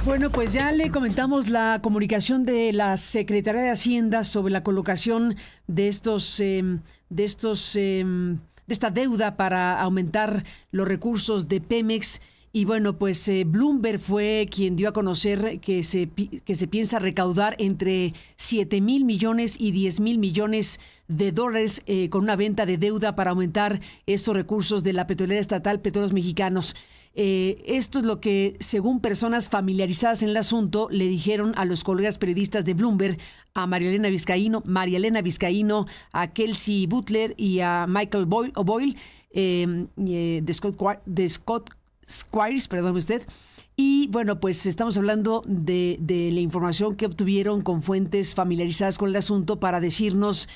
Bueno, pues ya le comentamos la comunicación de la Secretaría de Hacienda sobre la colocación de esta deuda para aumentar los recursos de Pemex. Y bueno, pues Bloomberg fue quien dio a conocer que se piensa recaudar entre 7,000 millones y 10,000 millones de dólares con una venta de deuda para aumentar estos recursos de la petrolera estatal Petróleos Mexicanos. Esto es lo que, según personas familiarizadas en el asunto, le dijeron a los colegas periodistas de Bloomberg, a María Elena Vizcaíno, a Kelsey Butler y a Michael Boyle, de Scott Squires, perdón usted. Y bueno, pues estamos hablando de la información que obtuvieron con fuentes familiarizadas con el asunto para decirnos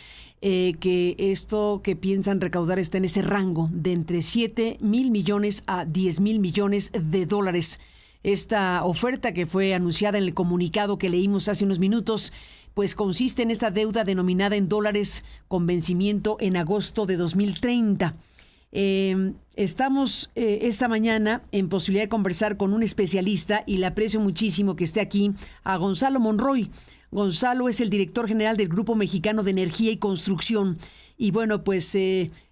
que esto que piensan recaudar está en ese rango de entre 7,000 millones a 10,000 millones de dólares. Esta oferta que fue anunciada en el comunicado que leímos hace unos minutos, pues consiste en esta deuda denominada en dólares con vencimiento en agosto de 2030. Estamos esta mañana en posibilidad de conversar con un especialista y le aprecio muchísimo que esté aquí, a Gonzalo Monroy. Gonzalo es el director general del Grupo Mexicano de Energía y Construcción. Y bueno, pues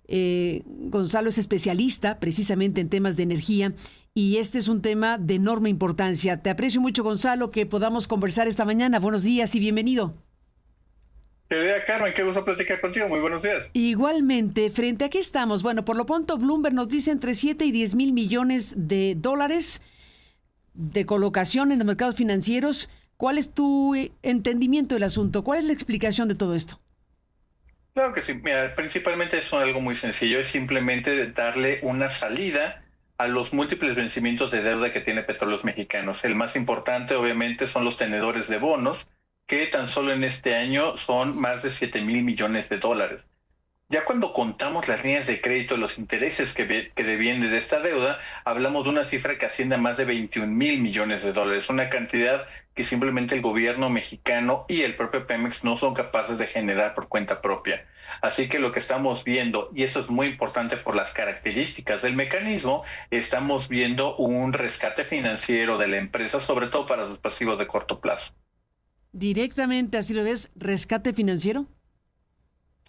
Gonzalo es especialista precisamente en temas de energía y este es un tema de enorme importancia. Te aprecio mucho, Gonzalo, que podamos conversar esta mañana. Buenos días y bienvenido. Querida Carmen, qué gusto platicar contigo. Muy buenos días. Igualmente, ¿frente a qué estamos? Bueno, por lo pronto Bloomberg nos dice entre 7 y 10,000 millones de dólares de colocación en los mercados financieros. ¿Cuál es tu entendimiento del asunto? ¿Cuál es la explicación de todo esto? Claro que sí. Mira, principalmente es algo muy sencillo. Es simplemente darle una salida a los múltiples vencimientos de deuda que tiene Petróleos Mexicanos. El más importante, obviamente, son los tenedores de bonos, que tan solo en este año son más de 7,000 millones de dólares. Ya cuando contamos las líneas de crédito y los intereses que devienen de esta deuda, hablamos de una cifra que asciende a más de 21,000 millones de dólares, una cantidad que simplemente el gobierno mexicano y el propio Pemex no son capaces de generar por cuenta propia. Así que lo que estamos viendo, y eso es muy importante por las características del mecanismo, estamos viendo un rescate financiero de la empresa, sobre todo para sus pasivos de corto plazo. Directamente, así lo ves, rescate financiero.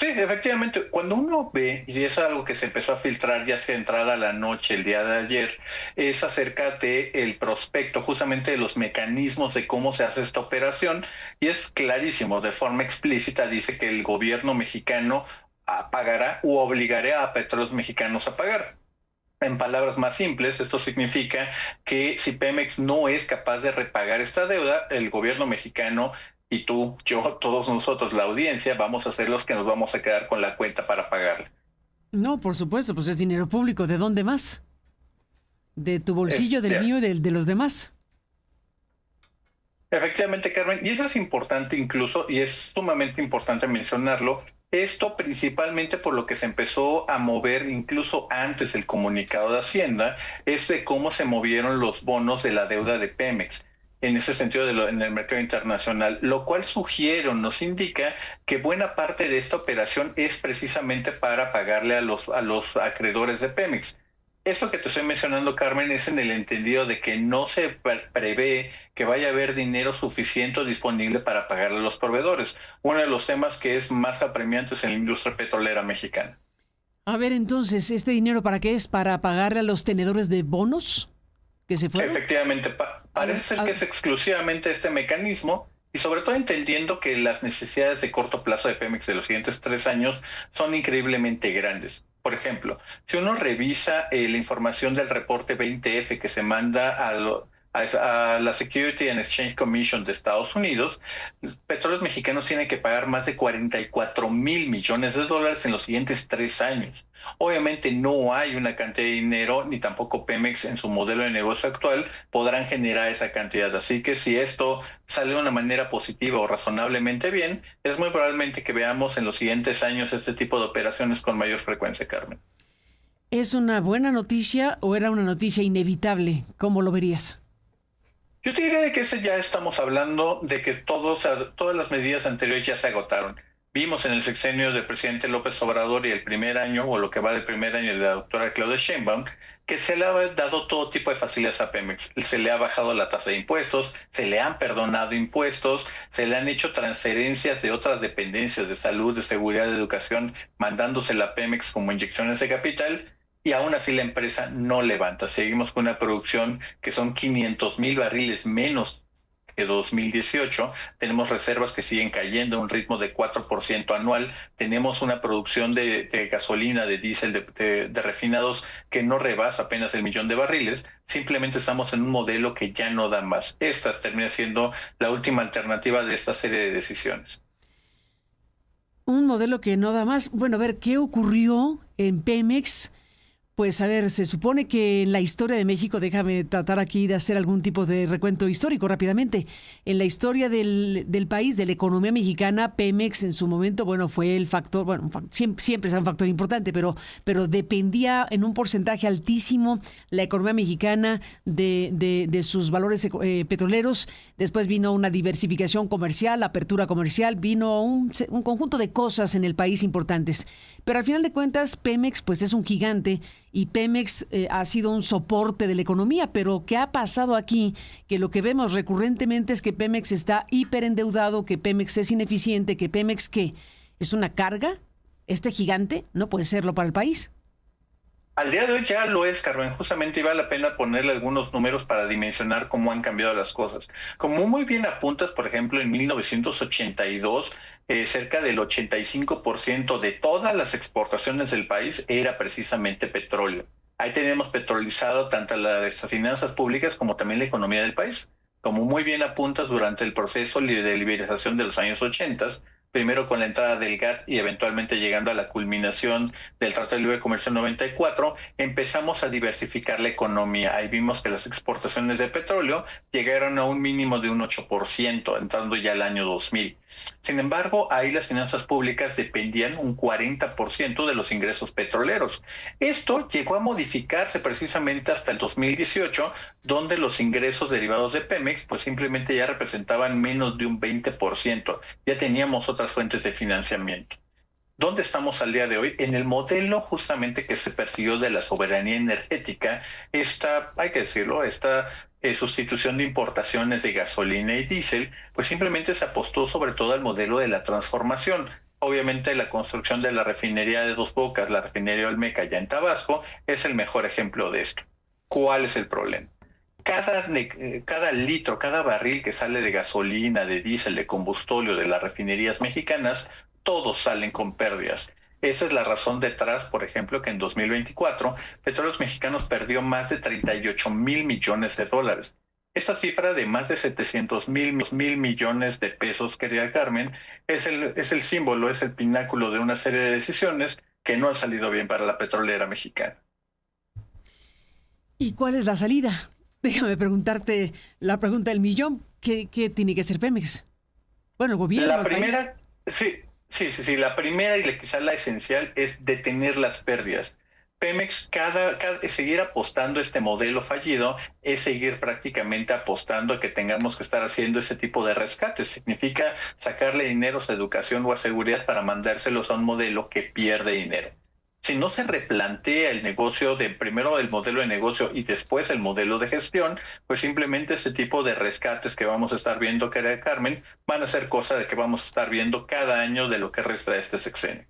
Sí, efectivamente, cuando uno ve, y es algo que se empezó a filtrar ya sea entrada la noche, el día de ayer, es acerca de el prospecto, justamente de los mecanismos de cómo se hace esta operación, y es clarísimo, de forma explícita, dice que el gobierno mexicano pagará u obligará a Petróleos Mexicanos a pagar. En palabras más simples, esto significa que si Pemex no es capaz de repagar esta deuda, el gobierno mexicano y tú, yo, todos nosotros, la audiencia, vamos a ser los que nos vamos a quedar con la cuenta para pagarle. No, por supuesto, pues es dinero público. ¿De dónde más? De tu bolsillo, del mío y de los demás. Efectivamente, Carmen, y eso es importante incluso, y es sumamente importante mencionarlo, esto principalmente por lo que se empezó a mover incluso antes del comunicado de Hacienda, es de cómo se movieron los bonos de la deuda de Pemex. En ese sentido en el mercado internacional, lo cual sugiere, nos indica que buena parte de esta operación es precisamente para pagarle a los acreedores de Pemex. Eso que te estoy mencionando, Carmen, es en el entendido de que no se prevé que vaya a haber dinero suficiente disponible para pagarle a los proveedores. Uno de los temas que es más apremiante en la industria petrolera mexicana. A ver, entonces, ¿este dinero para qué es? ¿Para pagarle a los tenedores de bonos que se fueron? Efectivamente, parece ser que es exclusivamente este mecanismo, y sobre todo entendiendo que las necesidades de corto plazo de Pemex de los siguientes 3 años son increíblemente grandes. Por ejemplo, si uno revisa la información del reporte 20F que se manda a la Security and Exchange Commission de Estados Unidos, Petróleos Mexicanos tienen que pagar más de 44,000 millones de dólares en los siguientes 3 años. Obviamente no hay una cantidad de dinero, ni tampoco Pemex en su modelo de negocio actual podrán generar esa cantidad. Así que si esto sale de una manera positiva o razonablemente bien, es muy probablemente que veamos en los siguientes años este tipo de operaciones con mayor frecuencia, Carmen. ¿Es una buena noticia o era una noticia inevitable? ¿Cómo lo verías? Yo te diría de que ya estamos hablando de que todas las medidas anteriores ya se agotaron. Vimos en el sexenio del presidente López Obrador y el primer año, o lo que va del primer año de la doctora Claudia Sheinbaum, que se le ha dado todo tipo de facilidades a Pemex. Se le ha bajado la tasa de impuestos, se le han perdonado impuestos, se le han hecho transferencias de otras dependencias de salud, de seguridad, de educación, mandándosela a Pemex como inyecciones de capital, y aún así la empresa no levanta. Seguimos con una producción que son 500,000 barriles menos que 2018, tenemos reservas que siguen cayendo a un ritmo de 4% anual, tenemos una producción de gasolina, de diésel, de refinados que no rebasa apenas el 1,000,000 de barriles, simplemente estamos en un modelo que ya no da más. Esta termina siendo la última alternativa de esta serie de decisiones. Un modelo que no da más. Bueno, a ver, ¿qué ocurrió en Pemex? Pues a ver, se supone que en la historia de México, déjame tratar aquí de hacer algún tipo de recuento histórico rápidamente. En la historia del país, de la economía mexicana, Pemex en su momento, bueno, fue el factor, bueno, siempre es un factor importante, pero dependía en un porcentaje altísimo la economía mexicana de sus valores petroleros. Después vino una diversificación comercial, apertura comercial, vino un conjunto de cosas en el país importantes. Pero al final de cuentas, Pemex pues es un gigante y Pemex ha sido un soporte de la economía, pero ¿qué ha pasado aquí? Que lo que vemos recurrentemente es que Pemex está hiperendeudado, que Pemex es ineficiente, que Pemex, ¿qué? ¿Es una carga? ¿Este gigante? No puede serlo para el país. Al día de hoy ya lo es, Carmen. Justamente vale la pena ponerle algunos números para dimensionar cómo han cambiado las cosas. Como muy bien apuntas, por ejemplo, en 1982, cerca del 85% de todas las exportaciones del país era precisamente petróleo. Ahí tenemos petrolizado tanto las finanzas públicas como también la economía del país. Como muy bien apuntas, durante el proceso de liberalización de los años 80, primero con la entrada del GATT y eventualmente llegando a la culminación del Tratado de Libre Comercio 94, empezamos a diversificar la economía. Ahí vimos que las exportaciones de petróleo llegaron a un mínimo de un 8%, entrando ya al año 2000. Sin embargo, ahí las finanzas públicas dependían un 40% de los ingresos petroleros. Esto llegó a modificarse precisamente hasta el 2018, donde los ingresos derivados de Pemex pues simplemente ya representaban menos de un 20%. Ya teníamos otras fuentes de financiamiento. ¿Dónde estamos al día de hoy? En el modelo justamente que se persiguió de la soberanía energética, hay que decirlo, esta sustitución de importaciones de gasolina y diésel, pues simplemente se apostó sobre todo al modelo de la transformación. Obviamente la construcción de la refinería de Dos Bocas, la refinería Olmeca ya en Tabasco, es el mejor ejemplo de esto. ¿Cuál es el problema? Cada litro, cada barril que sale de gasolina, de diésel, de combustóleo de las refinerías mexicanas, todos salen con pérdidas. Esa es la razón detrás, por ejemplo, que en 2024 Petróleos Mexicanos perdió más de 38,000 millones de dólares. Esta cifra de más de 700,000 millones de pesos, querida Carmen, es el símbolo, es el pináculo de una serie de decisiones que no han salido bien para la petrolera mexicana. ¿Y cuál es la salida? Déjame preguntarte la pregunta del millón. ¿Qué tiene que hacer Pemex? Bueno, el gobierno. La primera, sí. La primera y quizá la esencial es detener las pérdidas. Pemex, seguir apostando a este modelo fallido es seguir prácticamente apostando a que tengamos que estar haciendo ese tipo de rescates. Significa sacarle dineros a educación o a seguridad para mandárselos a un modelo que pierde dinero. Si no se replantea el negocio, primero el modelo de negocio y después el modelo de gestión, pues simplemente ese tipo de rescates que vamos a estar viendo, querida Carmen, van a ser cosa de que vamos a estar viendo cada año de lo que resta de este sexenio.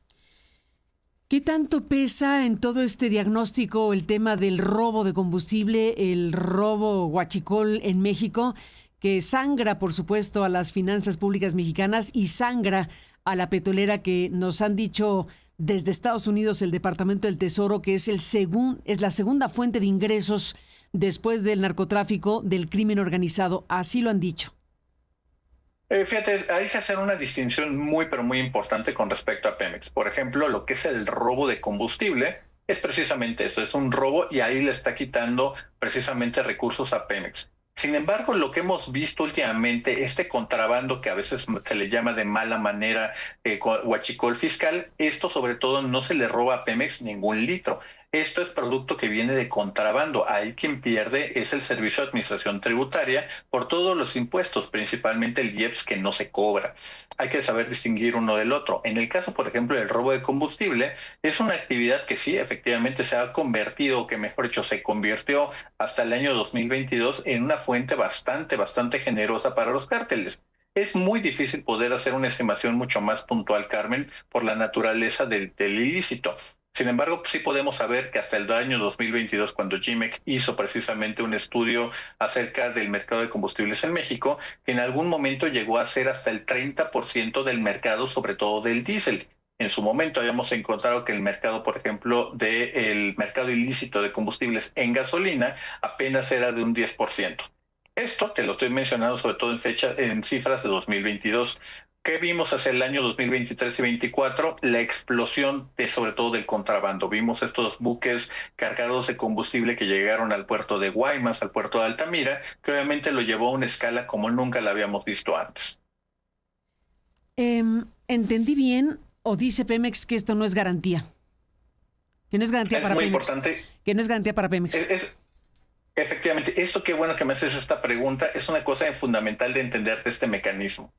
¿Qué tanto pesa en todo este diagnóstico el tema del robo de combustible, el robo huachicol en México, que sangra, por supuesto, a las finanzas públicas mexicanas y sangra a la petrolera, que nos han dicho desde Estados Unidos, el Departamento del Tesoro, que es la segunda fuente de ingresos después del narcotráfico, del crimen organizado? Así lo han dicho. Fíjate, hay que hacer una distinción muy, pero muy importante con respecto a Pemex. Por ejemplo, lo que es el robo de combustible es precisamente eso, es un robo y ahí le está quitando precisamente recursos a Pemex. Sin embargo, lo que hemos visto últimamente, este contrabando que a veces se le llama de mala manera huachicol fiscal, esto sobre todo no se le roba a Pemex ningún litro. Esto es producto que viene de contrabando. Ahí quien pierde es el Servicio de Administración Tributaria por todos los impuestos, principalmente el IEPS que no se cobra. Hay que saber distinguir uno del otro. En el caso, por ejemplo, del robo de combustible, es una actividad que sí, efectivamente se ha convertido, o que mejor dicho, se convirtió hasta el año 2022 en una fuente bastante generosa para los cárteles. Es muy difícil poder hacer una estimación mucho más puntual, Carmen, por la naturaleza del ilícito. Sin embargo, sí podemos saber que hasta el año 2022, cuando GIMEC hizo precisamente un estudio acerca del mercado de combustibles en México, que en algún momento llegó a ser hasta el 30% del mercado, sobre todo del diésel. En su momento habíamos encontrado que el mercado, por ejemplo, el mercado ilícito de combustibles en gasolina apenas era de un 10%. Esto te lo estoy mencionando sobre todo en cifras de 2022. ¿Qué vimos hacia el año 2023 y 2024? La explosión sobre todo del contrabando. Vimos estos buques cargados de combustible que llegaron al puerto de Guaymas, al puerto de Altamira, que obviamente lo llevó a una escala como nunca la habíamos visto antes. ¿Entendí bien o dice Pemex que esto no es garantía? Que no es garantía para Pemex. Es muy importante. Que no es garantía para Pemex. Efectivamente, esto qué bueno que me haces esta pregunta, es una cosa fundamental de entender de este mecanismo.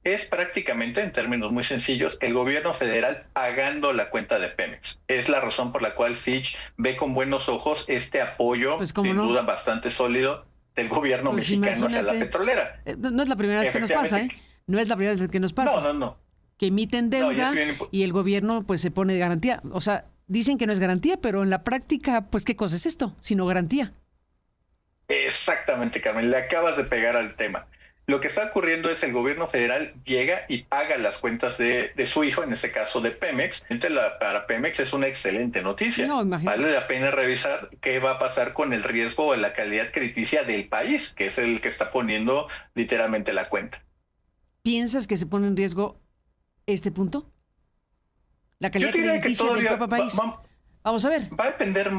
Es prácticamente, en términos muy sencillos, el gobierno federal pagando la cuenta de Pemex. Es la razón por la cual Fitch ve con buenos ojos este apoyo, pues, sin duda bastante sólido, del gobierno mexicano hacia la petrolera. No es la primera vez que nos pasa, ¿eh? No es la primera vez que nos pasa. No. Que emiten deuda y el gobierno pues se pone de garantía. O sea, dicen que no es garantía, pero en la práctica, pues, ¿qué cosa es esto? Sino garantía. Exactamente, Carmen, le acabas de pegar al tema. Lo que está ocurriendo es el gobierno federal llega y paga las cuentas de su hijo, en este caso de Pemex. Para Pemex es una excelente noticia. Vale la pena revisar qué va a pasar con el riesgo o la calidad crediticia del país, que es el que está poniendo literalmente la cuenta. ¿Piensas que se pone en riesgo este punto? ¿La calidad crediticia del propio país? Vamos a ver. Va a depender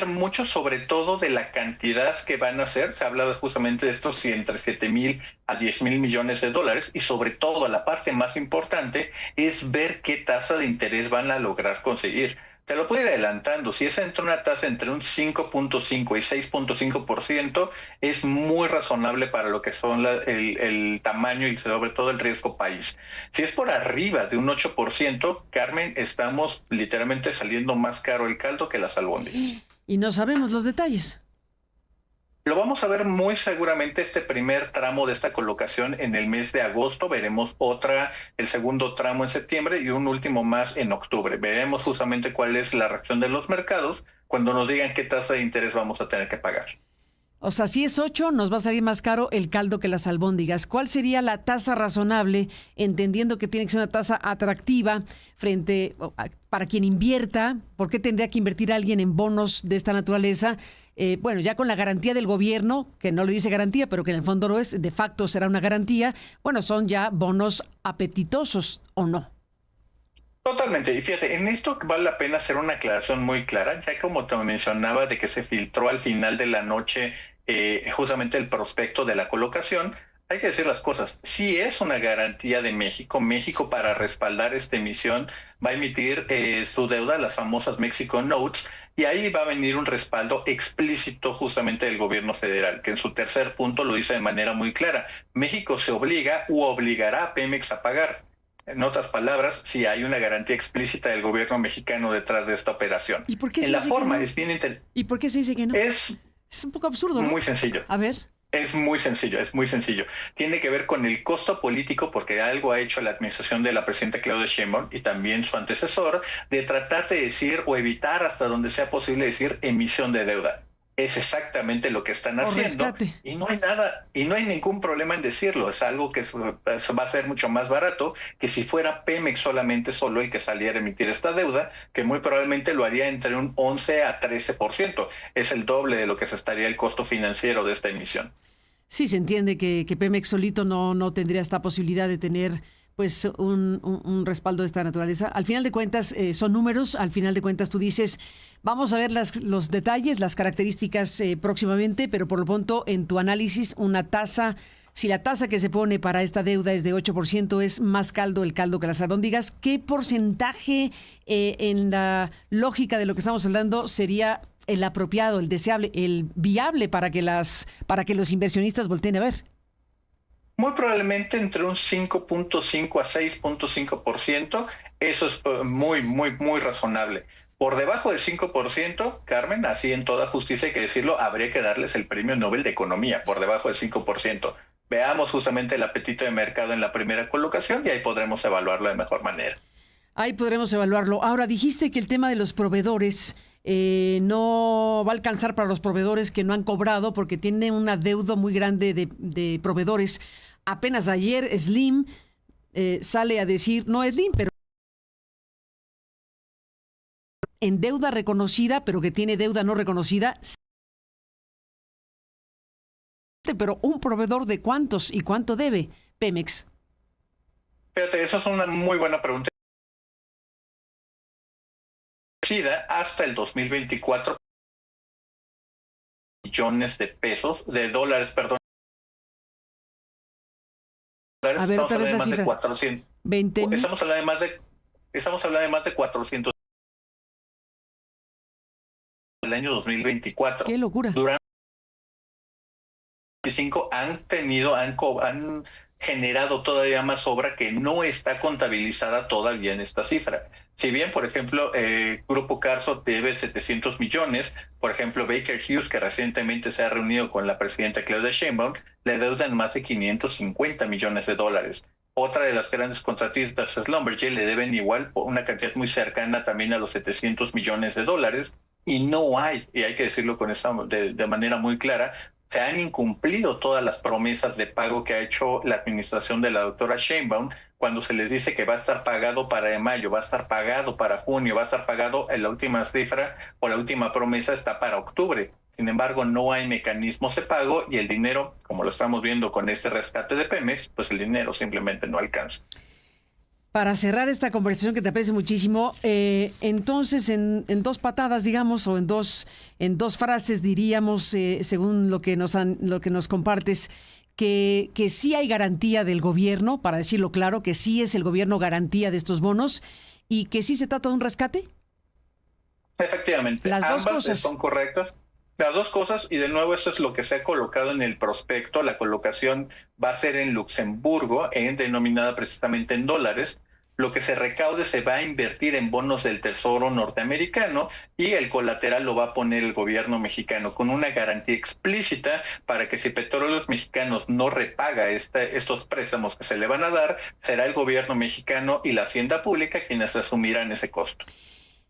mucho sobre todo de la cantidad que van a hacer. Se ha hablado justamente de estos entre 7,000 a 10,000 millones de dólares y sobre todo la parte más importante es ver qué tasa de interés van a lograr conseguir. Te lo puedo ir adelantando, si es entre una tasa entre un 5.5 y 6.5%, es muy razonable para lo que son el tamaño y sobre todo el riesgo país. Si es por arriba de un 8%, Carmen, estamos literalmente saliendo más caro el caldo que las albóndigas. Y no sabemos los detalles. Lo vamos a ver muy seguramente este primer tramo de esta colocación en el mes de agosto. Veremos el segundo tramo en septiembre y un último más en octubre. Veremos justamente cuál es la reacción de los mercados cuando nos digan qué tasa de interés vamos a tener que pagar. O sea, si es 8, nos va a salir más caro el caldo que las albóndigas. ¿Cuál sería la tasa razonable, entendiendo que tiene que ser una tasa atractiva para quien invierta? ¿Por qué tendría que invertir alguien en bonos de esta naturaleza? Bueno, ya con la garantía del gobierno, que no le dice garantía, pero que en el fondo lo es, de facto será una garantía, bueno, son ya bonos apetitosos, ¿o no? Totalmente, y fíjate, en esto vale la pena hacer una aclaración muy clara, ya como te mencionaba de que se filtró al final de la noche justamente el prospecto de la colocación. Hay que decir las cosas, sí es una garantía de México. México, para respaldar esta emisión, va a emitir su deuda, las famosas Mexico Notes, y ahí va a venir un respaldo explícito justamente del gobierno federal, que en su tercer punto lo dice de manera muy clara. México se obliga u obligará a Pemex a pagar. En otras palabras, sí hay una garantía explícita del gobierno mexicano detrás de esta operación. ¿Y por qué en la forma es bien ¿Y por qué se dice que no? Es un poco absurdo, ¿no? Muy sencillo. A ver. Es muy sencillo. Tiene que ver con el costo político, porque algo ha hecho la administración de la presidenta Claudia Sheinbaum y también su antecesor, de tratar de decir o evitar hasta donde sea posible decir emisión de deuda. Es exactamente lo que están haciendo. Rescate. Y no hay ningún problema en decirlo. Es algo que va a ser mucho más barato que si fuera Pemex solo el que saliera a emitir esta deuda, que muy probablemente lo haría entre un 11 a 13%. Es el doble de lo que se estaría el costo financiero de esta emisión. Sí, se entiende que Pemex solito no tendría esta posibilidad de tener pues un respaldo de esta naturaleza. Al final de cuentas son números, al final de cuentas tú dices, vamos a ver los detalles, las características próximamente, pero por lo pronto en tu análisis una tasa si la tasa que se pone para esta deuda es de 8%, es más caldo el caldo que las albóndigas. ¿Qué porcentaje en la lógica de lo que estamos hablando sería el apropiado, el deseable, el viable para que los inversionistas volteen a ver? Muy probablemente entre un 5.5 a 6.5%, eso es muy razonable. Por debajo del 5%, Carmen, así en toda justicia hay que decirlo, habría que darles el Premio Nobel de Economía, por debajo del 5%. Veamos justamente el apetito de mercado en la primera colocación y ahí podremos evaluarlo de mejor manera. Ahí podremos evaluarlo. Ahora, dijiste que el tema de los proveedores no va a alcanzar para los proveedores que no han cobrado porque tiene una deuda muy grande de proveedores. Apenas ayer Slim sale a decir, no Slim, pero en deuda reconocida, pero que tiene deuda no reconocida. Pero un proveedor de cuántos y cuánto debe Pemex. Fíjate, esa es una muy buena pregunta. Hasta el 2024 millones de dólares, perdón. A ver, estamos otra vez hablando de la más cifra. de 400. 20,000. Estamos hablando de más de 400 del año 2024. ¡Qué locura! Durante 2025 han generado todavía más obra que no está contabilizada todavía en esta cifra. Si bien, por ejemplo, Grupo Carso debe 700 millones, por ejemplo, Baker Hughes, que recientemente se ha reunido con la presidenta Claudia Sheinbaum, le deudan más de 550 millones de dólares. Otra de las grandes contratistas, Schlumberger, le deben igual una cantidad muy cercana también a los 700 millones de dólares, y no hay, y hay que decirlo con esta, de manera muy clara, se han incumplido todas las promesas de pago que ha hecho la administración de la doctora Sheinbaum cuando se les dice que va a estar pagado para mayo, va a estar pagado para junio, va a estar pagado en la última cifra o la última promesa está para octubre. Sin embargo, no hay mecanismos de pago y el dinero, como lo estamos viendo con este rescate de Pemex, pues el dinero simplemente no alcanza. Para cerrar esta conversación que te aprecio muchísimo, entonces en dos patadas, digamos, o en dos frases diríamos, según lo que nos compartes, que sí hay garantía del gobierno, para decirlo claro, que sí es el gobierno garantía de estos bonos y que sí se trata de un rescate. Efectivamente, las dos ambas cosas son correctas. Las dos cosas, y de nuevo eso es lo que se ha colocado en el prospecto, la colocación va a ser en Luxemburgo, denominada precisamente en dólares. Lo que se recaude se va a invertir en bonos del Tesoro norteamericano y el colateral lo va a poner el gobierno mexicano con una garantía explícita para que si Petróleos Mexicanos no repaga estos préstamos que se le van a dar, será el gobierno mexicano y la hacienda pública quienes asumirán ese costo.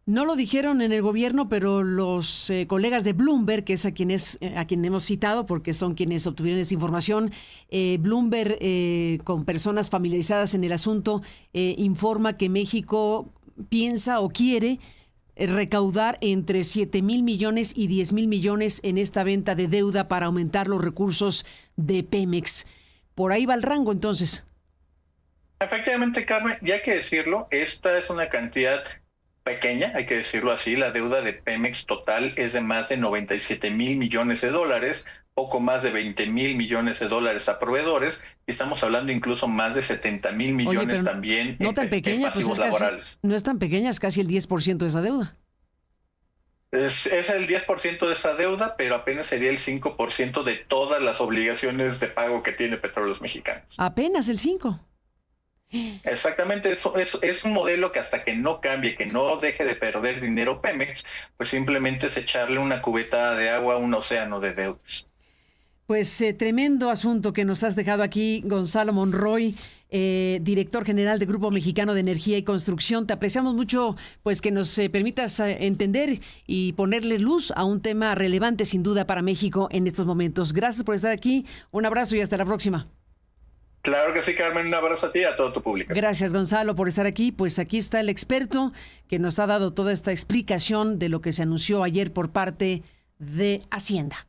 No lo dijeron en el gobierno, pero los colegas de Bloomberg, que es a quien hemos citado, porque son quienes obtuvieron esta información, Bloomberg, con personas familiarizadas en el asunto, informa que México piensa o quiere recaudar entre 7,000 millones y 10,000 millones en esta venta de deuda para aumentar los recursos de Pemex. Por ahí va el rango, entonces. Efectivamente, Carmen, ya hay que decirlo, esta es una cantidad pequeña, hay que decirlo así. La deuda de Pemex total es de más de 97,000 millones de dólares, poco más de 20,000 millones de dólares a proveedores, y estamos hablando incluso más de 70,000 millones. Oye, también no tan pequeña, en pasivos pues laborales. No es tan pequeña, es casi el 10% de esa deuda. Es el 10% de esa deuda, pero apenas sería el 5% de todas las obligaciones de pago que tiene Petróleos Mexicanos. Apenas el 5%. Exactamente, eso es un modelo que hasta que no cambie, que no deje de perder dinero Pemex, pues simplemente es echarle una cubeta de agua a un océano de deudas. Pues tremendo asunto que nos has dejado aquí, Gonzalo Monroy, director general de Grupo Mexicano de Energía y Construcción. Te apreciamos mucho, pues que nos permitas entender y ponerle luz a un tema relevante sin duda para México en estos momentos. Gracias por estar aquí, un abrazo y hasta la próxima. Claro que sí, Carmen, un abrazo a ti y a todo tu público. Gracias, Gonzalo, por estar aquí. Pues aquí está el experto que nos ha dado toda esta explicación de lo que se anunció ayer por parte de Hacienda.